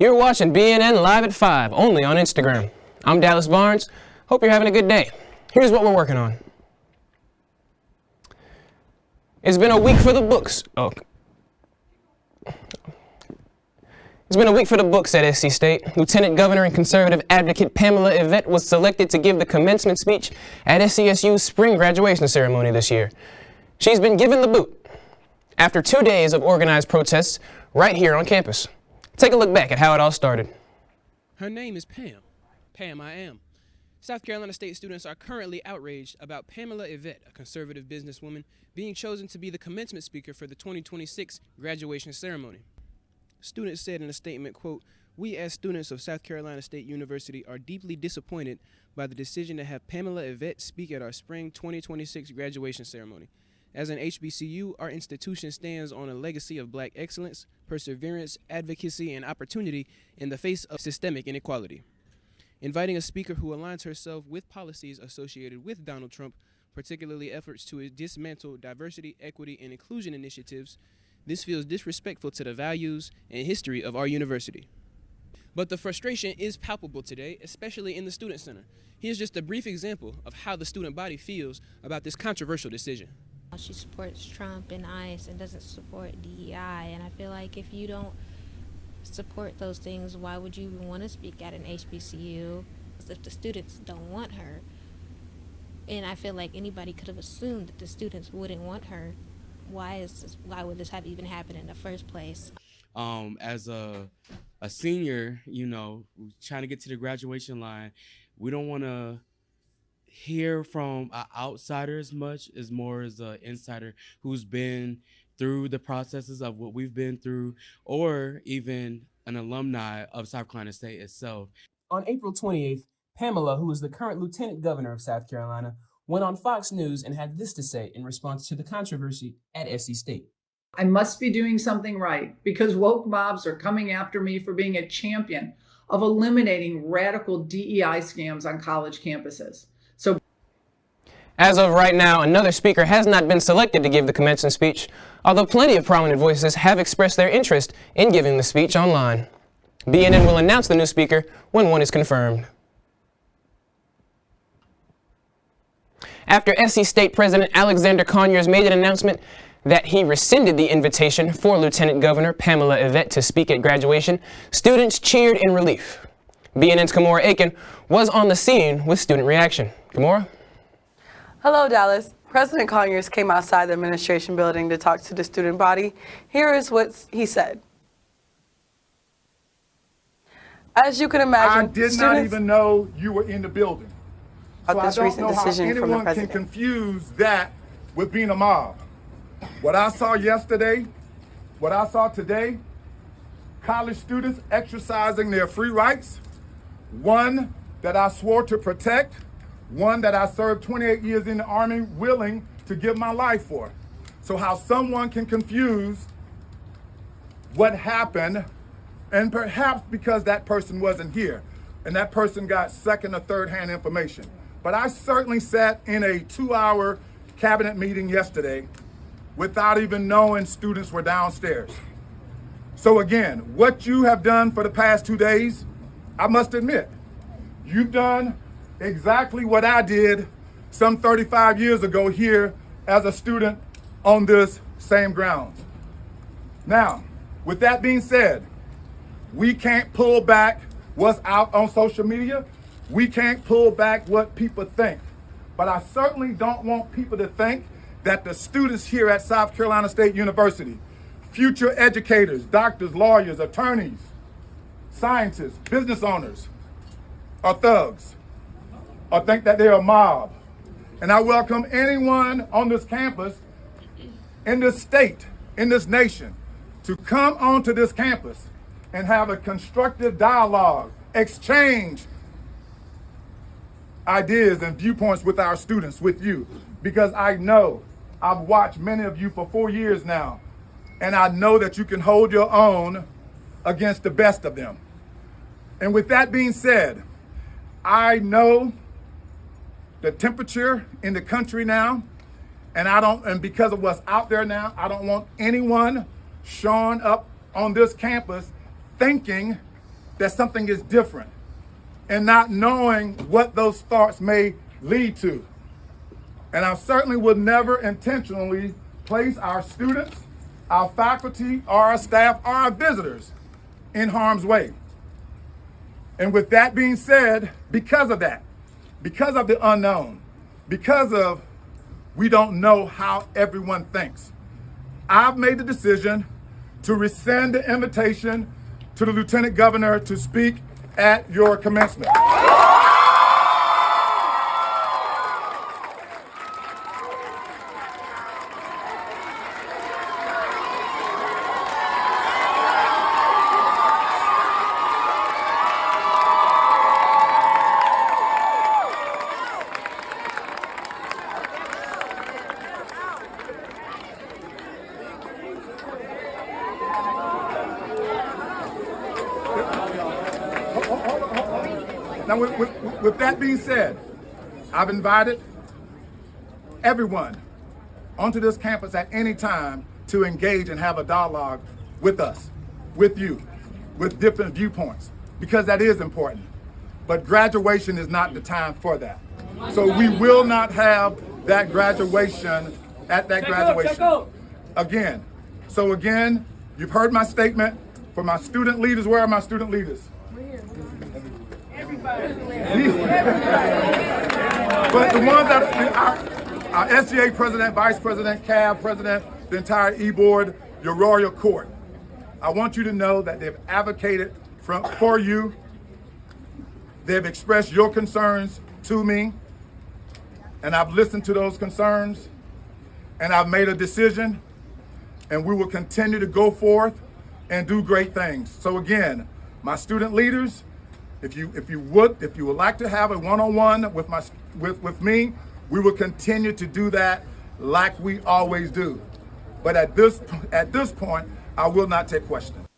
You're watching BNN Live at 5, only on Instagram. I'm Dallas Barnes. Hope you're having a good day. Here's what we're working on. It's been a week for the books. It's been a week for the books at SC State. Lieutenant Governor and conservative advocate Pamela Yvette was selected to give the commencement speech at SCSU's spring graduation ceremony this year. She's been given the boot after 2 days of organized protests right here on campus. Take a look back at how it all started. Her name is Pam. Pam, I am. South Carolina State students are currently outraged about Pamela Yvette, a conservative businesswoman, being chosen to be the commencement speaker for the 2026 graduation ceremony. Students said in a statement, quote, "We as students of South Carolina State University are deeply disappointed by the decision to have Pamela Yvette speak at our spring 2026 graduation ceremony. As an HBCU, our institution stands on a legacy of black excellence, perseverance, advocacy, and opportunity in the face of systemic inequality. Inviting a speaker who aligns herself with policies associated with Donald Trump, particularly efforts to dismantle diversity, equity, and inclusion initiatives, this feels disrespectful to the values and history of our university." But the frustration is palpable today, especially in the Student Center. Here's just a brief example of how the student body feels about this controversial decision. She supports Trump and ICE and doesn't support DEI, and I feel like if you don't support those things, why would you even want to speak at an HBCU if the students don't want her? And I feel like anybody could have assumed that the students wouldn't want her. Why would this have even happened in the first place? As a senior, trying to get to the graduation line, we don't want to hear from an outsider as much as more as an insider who's been through the processes of what we've been through, or even an alumni of South Carolina State itself. On April 28th, Pamela, who is the current Lieutenant Governor of South Carolina, went on Fox News and had this to say in response to the controversy at SC State. "I must be doing something right because woke mobs are coming after me for being a champion of eliminating radical DEI scams on college campuses. As of right now, another speaker has not been selected to give the commencement speech, although plenty of prominent voices have expressed their interest in giving the speech online. BNN will announce the new speaker when one is confirmed. After SC State President Alexander Conyers made an announcement that he rescinded the invitation for Lieutenant Governor Pamela Yvette to speak at graduation, students cheered in relief. BNN's Kimora Aiken was on the scene with student reaction. Kimora? Hello, Dallas. President Conyers came outside the administration building to talk to the student body. Here is what he said. As you can imagine, I did not even know you were in the building. So I don't know how anyone can confuse that with being a mob. What I saw yesterday, what I saw today, college students exercising their free rights, one that I swore to protect, one that I served 28 years in the Army, willing to give my life for. So how someone can confuse what happened, and perhaps because that person wasn't here, and that person got second or third hand information. But I certainly sat in a 2-hour cabinet meeting yesterday without even knowing students were downstairs. So again, what you have done for the past 2 days, I must admit, you've done exactly what I did some 35 years ago here as a student on this same grounds. Now, with that being said, we can't pull back what's out on social media. We can't pull back what people think. But I certainly don't want people to think that the students here at South Carolina State University, future educators, doctors, lawyers, attorneys, scientists, business owners, are thugs, or think that they're a mob. And I welcome anyone on this campus, in this state, in this nation, to come onto this campus and have a constructive dialogue, exchange ideas and viewpoints with our students, with you. Because I know, I've watched many of you for 4 years now, and I know that you can hold your own against the best of them. And with that being said, I know the temperature in the country now, and because of what's out there now, I don't want anyone showing up on this campus thinking that something is different and not knowing what those thoughts may lead to. And I certainly would never intentionally place our students, our faculty, or our staff, or our visitors in harm's way. And with that being said, because of that, because of the unknown, because of we don't know how everyone thinks, I've made the decision to rescind the invitation to the Lieutenant Governor to speak at your commencement. Now, with that being said, I've invited everyone onto this campus at any time to engage and have a dialogue with us, with you, with different viewpoints, because that is important. But graduation is not the time for that. So we will not have that graduation at that graduation. Again, you've heard my statement. For my student leaders, where are my student leaders? But the ones that our SGA president, vice president, CAB president, the entire E-board, your royal court, I want you to know that they've advocated for you. They've expressed your concerns to me, and I've listened to those concerns, and I've made a decision, and we will continue to go forth and do great things. So again, my student leaders, if you would like to have a one-on-one with me, we will continue to do that like we always do. But at this point, I will not take questions.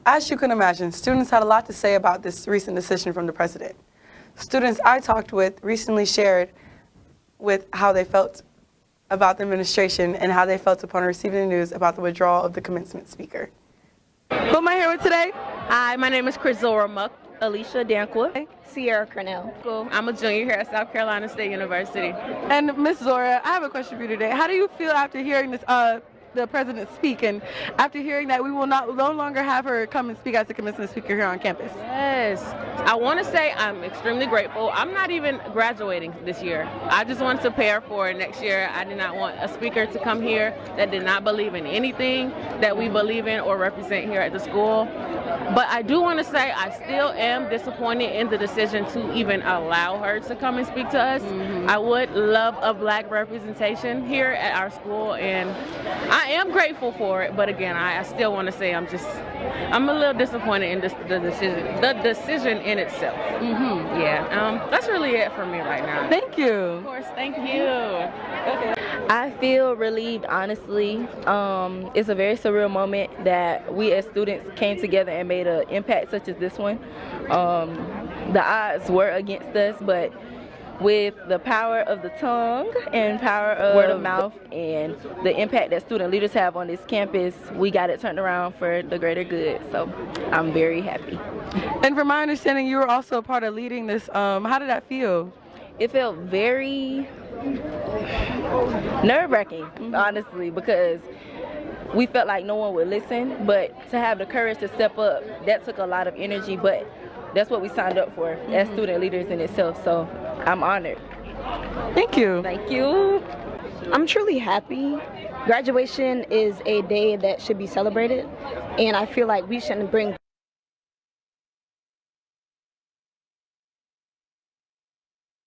As you can imagine, students had a lot to say about this recent decision from the president. Students I talked with recently shared with how they felt about the administration and how they felt upon receiving the news about the withdrawal of the commencement speaker. Who am I here with today? Hi, my name is Chris Zora Muck, Alicia Danqua, Sierra Cornell. I'm a junior here at South Carolina State University. And Ms. Zora, I have a question for you today. How do you feel after hearing this, the president speak, and after hearing that we will no longer have her come and speak as the commencement speaker here on campus? Yes, I want to say I'm extremely grateful. I'm not even graduating this year. I just want to prepare for next year. I did not want a speaker to come here that did not believe in anything that we believe in or represent here at the school. But I do want to say I still am disappointed in the decision to even allow her to come and speak to us. I would love a black representation here at our school, and I am grateful for it, but again, I still want to say I'm a little disappointed in the decision in itself. Yeah, that's really it for me right now. Thank you. Of course, thank you. Okay. I feel relieved, honestly. It's a very surreal moment that we as students came together and made an impact such as this one. The odds were against us, but with the power of the tongue and power of word of mouth and the impact that student leaders have on this campus, we got it turned around for the greater good. So I'm very happy. And from my understanding, you were also a part of leading this. How did that feel? It felt very nerve-wracking, honestly, because we felt like no one would listen, but to have the courage to step up, that took a lot of energy, but that's what we signed up for as student leaders in itself, so I'm honored. Thank you. Thank you. I'm truly happy. Graduation is a day that should be celebrated, and I feel like we shouldn't bring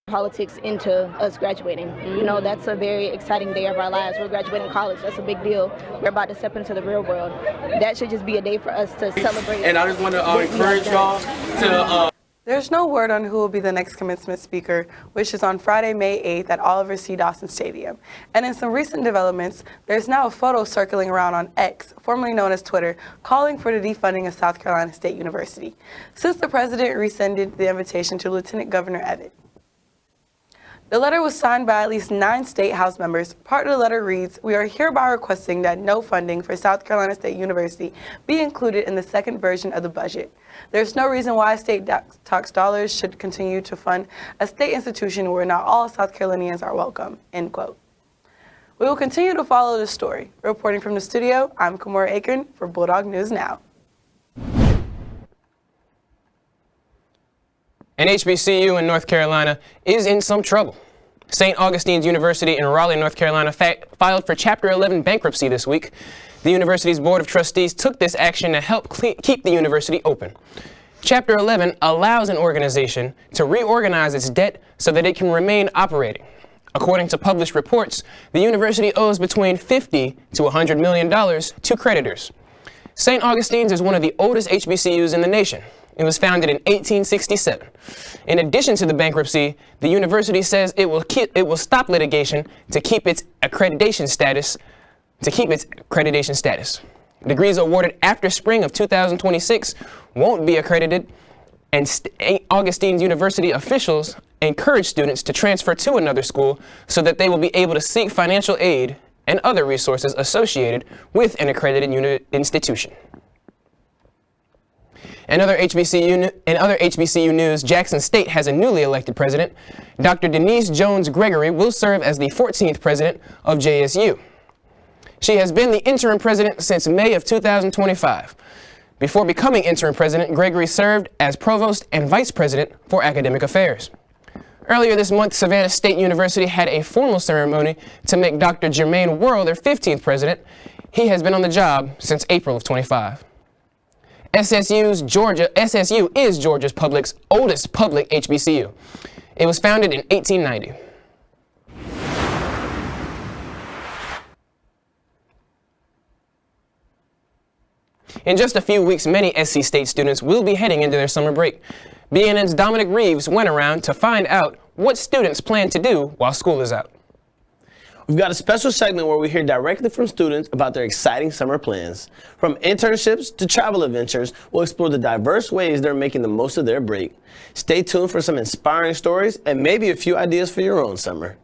politics into us graduating. You know, that's a very exciting day of our lives. We're graduating college. That's a big deal. We're about to step into the real world. That should just be a day for us to celebrate. And I just want to encourage y'all to... There's no word on who will be the next commencement speaker, which is on Friday, May 8th at Oliver C. Dawson Stadium. And in some recent developments, there's now a photo circling around on X, formerly known as Twitter, calling for the defunding of South Carolina State University, since the president rescinded the invitation to Lieutenant Governor Abbott. The letter was signed by at least 9 state House members. Part of the letter reads, "We are hereby requesting that no funding for South Carolina State University be included in the second version of the budget. There's no reason why state tax dollars should continue to fund a state institution where not all South Carolinians are welcome," end quote. We will continue to follow this story. Reporting from the studio, I'm Kimora Akron for Bulldog News Now. An HBCU in North Carolina is in some trouble. St. Augustine's University in Raleigh, North Carolina filed for Chapter 11 bankruptcy this week. The university's Board of Trustees took this action to help keep the university open. Chapter 11 allows an organization to reorganize its debt so that it can remain operating. According to published reports, the university owes between $50 to $100 million to creditors. St. Augustine's is one of the oldest HBCUs in the nation. It was founded in 1867. In addition to the bankruptcy, the university says it will stop litigation to keep its accreditation status. Degrees awarded after spring of 2026 won't be accredited, and St. Augustine's University officials encourage students to transfer to another school so that they will be able to seek financial aid and other resources associated with an accredited institution. In other HBCU news, Jackson State has a newly elected president. Dr. Denise Jones Gregory will serve as the 14th president of JSU. She has been the interim president since May of 2025. Before becoming interim president, Gregory served as provost and vice president for academic affairs. Earlier this month, Savannah State University had a formal ceremony to make Dr. Jermaine Worrell their 15th president. He has been on the job since April of 25. SSU is Georgia's oldest public HBCU. It was founded in 1890. In just a few weeks, many SC State students will be heading into their summer break. BNN's Dominic Reeves went around to find out what students plan to do while school is out. We've got a special segment where we hear directly from students about their exciting summer plans. From internships to travel adventures, we'll explore the diverse ways they're making the most of their break. Stay tuned for some inspiring stories and maybe a few ideas for your own summer.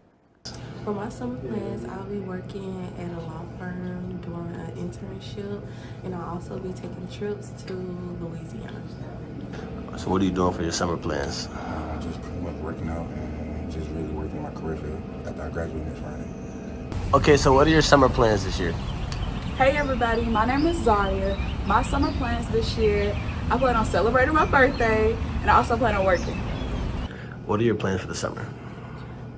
For my summer plans, I'll be working at a law firm, doing an internship, and I'll also be taking trips to Louisiana. So what are you doing for your summer plans? Just pretty much working out and just really working my career field after I graduate next Friday. Okay, so what are your summer plans this year? Hey everybody, my name is Zaria. My summer plans this year, I plan on celebrating my birthday, and I also plan on working. What are your plans for the summer?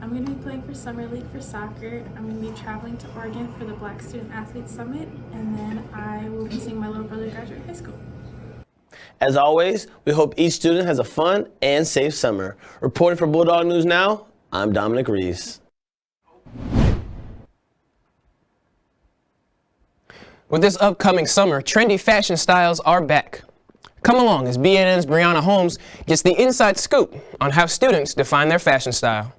I'm going to be playing for Summer League for soccer. I'm going to be traveling to Oregon for the Black Student Athlete Summit, and then I will be seeing my little brother graduate high school. As always, we hope each student has a fun and safe summer. Reporting for Bulldog News Now, I'm Dominic Reeves. With this upcoming summer, trendy fashion styles are back. Come along as BNN's Brianna Holmes gets the inside scoop on how students define their fashion style.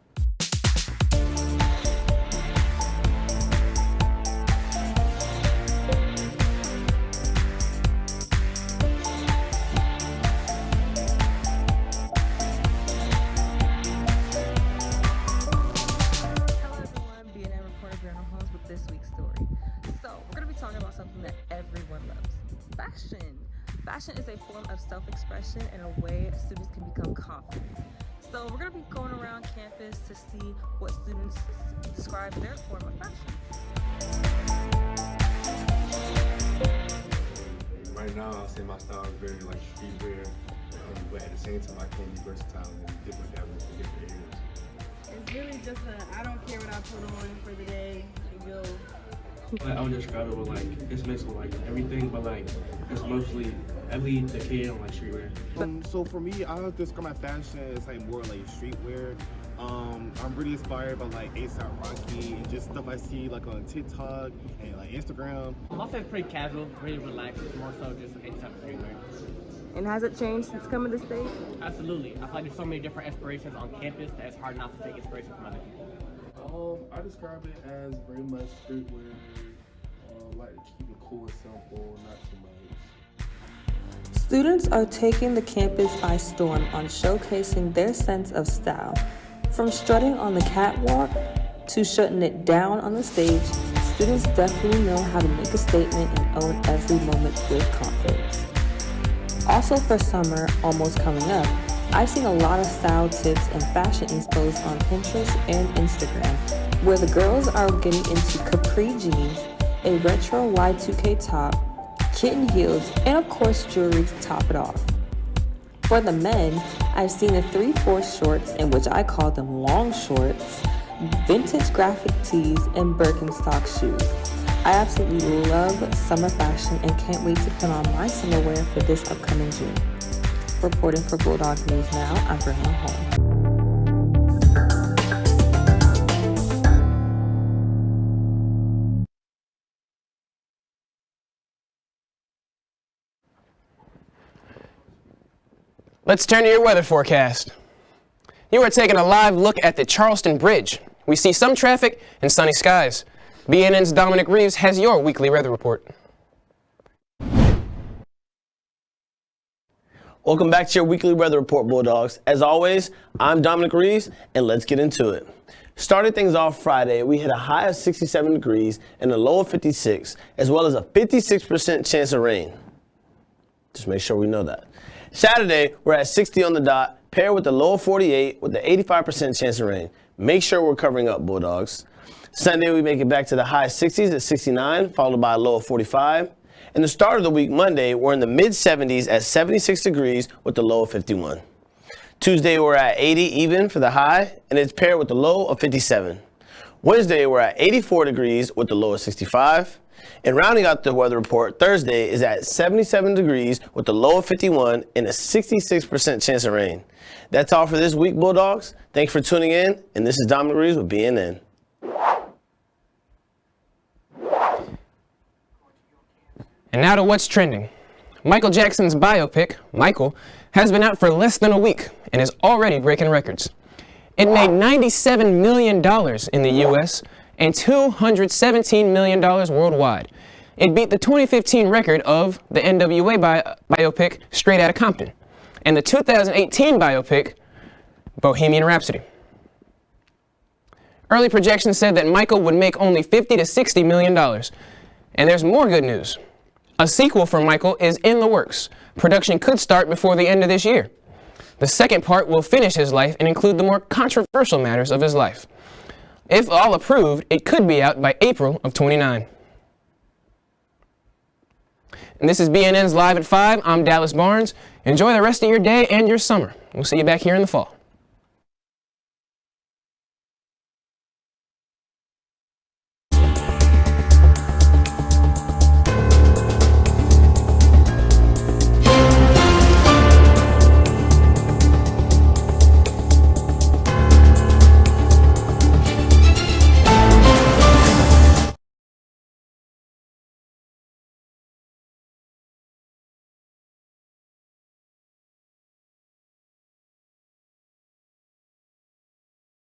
Fashion is a form of self-expression and a way students can become confident. So we're going to be going around campus to see what students describe their form of fashion. Right now, I'll say my style is very like streetwear, but at the same time, I can be versatile and different avenues for different areas. It's really just I don't care what I put on for the day and go. I would describe it with like, it's mixed with like everything, but like, it's mostly heavily decayed on like streetwear. So for me, I would describe my fashion as like more like streetwear. I'm really inspired by like A$AP Rocky and just stuff I see like on TikTok and like Instagram. My favorite's pretty casual, really relaxed. It's more so just any type of streetwear. And has it changed since coming to state? Absolutely. I feel like there's so many different inspirations on campus that it's hard not to take inspiration from other people. I describe it as very much streetwear. Like to keep it cool and simple, not too much. Students are taking the campus by storm on showcasing their sense of style. From strutting on the catwalk to shutting it down on the stage, students definitely know how to make a statement and own every moment with confidence. Also for summer almost coming up, I've seen a lot of style tips and fashion inspo on Pinterest and Instagram, where the girls are getting into capri jeans, a retro Y2K top, kitten heels, and of course jewelry to top it off. For the men, I've seen the 3/4 shorts, in which I call them long shorts, vintage graphic tees, and Birkenstock shoes. I absolutely love summer fashion and can't wait to put on my summer wear for this upcoming June. Reporting for Bulldog News Now, I'm Brianna Holm. Let's turn to your weather forecast. You are taking a live look at the Charleston Bridge. We see some traffic and sunny skies. BNN's Dominic Reeves has your weekly weather report. Welcome back to your weekly weather report, Bulldogs. As always, I'm Dominic Reeves, and let's get into it. Starting things off Friday, we hit a high of 67 degrees and a low of 56, as well as a 56% chance of rain. Just make sure we know that. Saturday, we're at 60 on the dot, paired with a low of 48 with the 85% chance of rain. Make sure we're covering up, Bulldogs. Sunday, we make it back to the high 60s at 69, followed by a low of 45. And the start of the week, Monday, we're in the mid-70s at 76 degrees with the low of 51. Tuesday, we're at 80 even for the high, and it's paired with the low of 57. Wednesday, we're at 84 degrees with the low of 65. And rounding out the weather report, Thursday is at 77 degrees with the low of 51 and a 66% chance of rain. That's all for this week, Bulldogs. Thanks for tuning in, and this is Dominic Reeves with BNN. And now to what's trending. Michael Jackson's biopic, Michael, has been out for less than a week and is already breaking records. It made $97 million in the U.S. and $217 million worldwide. It beat the 2015 record of the NWA biopic Straight Outta Compton and the 2018 biopic Bohemian Rhapsody. Early projections said that Michael would make only $50 to $60 million. And there's more good news. A sequel for Michael is in the works. Production could start before the end of this year. The second part will finish his life and include the more controversial matters of his life. If all approved, it could be out by April of 29. And this is BNN's Live at 5. I'm Dallas Barnes. Enjoy the rest of your day and your summer. We'll see you back here in the fall.